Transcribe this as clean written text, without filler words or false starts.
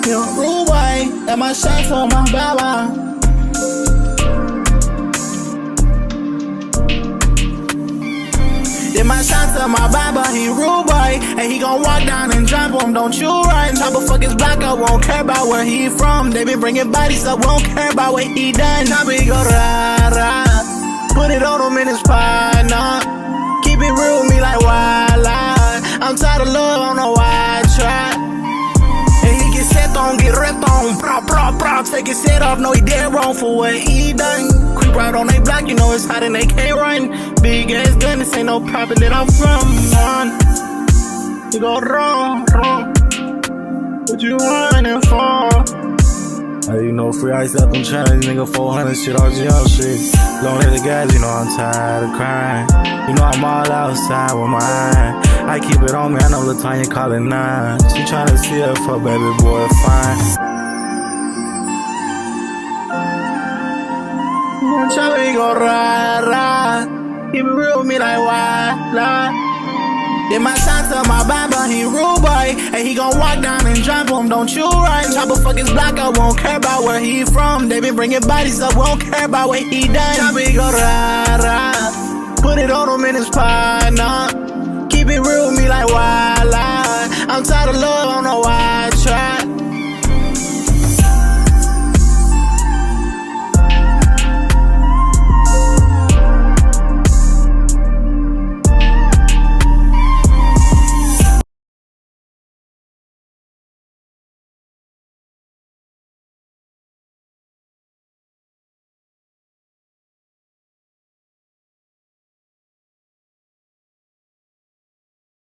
You rude boy, got my shots on my baba. Did my shots to my baba, he rude boy. And he gon' walk down and drop him, don't you run. Top of fuck his block up, won't care about where he from. They been bringing bodies up, won't care about what he done. Top he go RaRa, put it on him in his partner. Keep it real with me like wild. I'm tired of love, I don't know why I try. And he get set on, get ripped on, take his head off, know he dead wrong for what he done. Creep right on they block, you know it's hot and they can't run. Big ass gun, this ain't no profit that I'm from, man. You go wrong, what you running for? Hey, you know, free ice out them challenge, nigga, 400 shit, RGM shit. Don't hit the gas, you know I'm tired of crying. You know I'm all outside with my eye. I keep it on me, I know Latanya calling 9. She tryna see if her baby boy fine. So we go RaRa, keep it real with me like wild. Did my shots to my baba, he rude boy. And he gon' walk down and drop him, don't you run. Top of fuck his block up, won't care about where he from. They been bringing bodies up, won't care about what he done. Top he go RaRa, put it on him in his partner.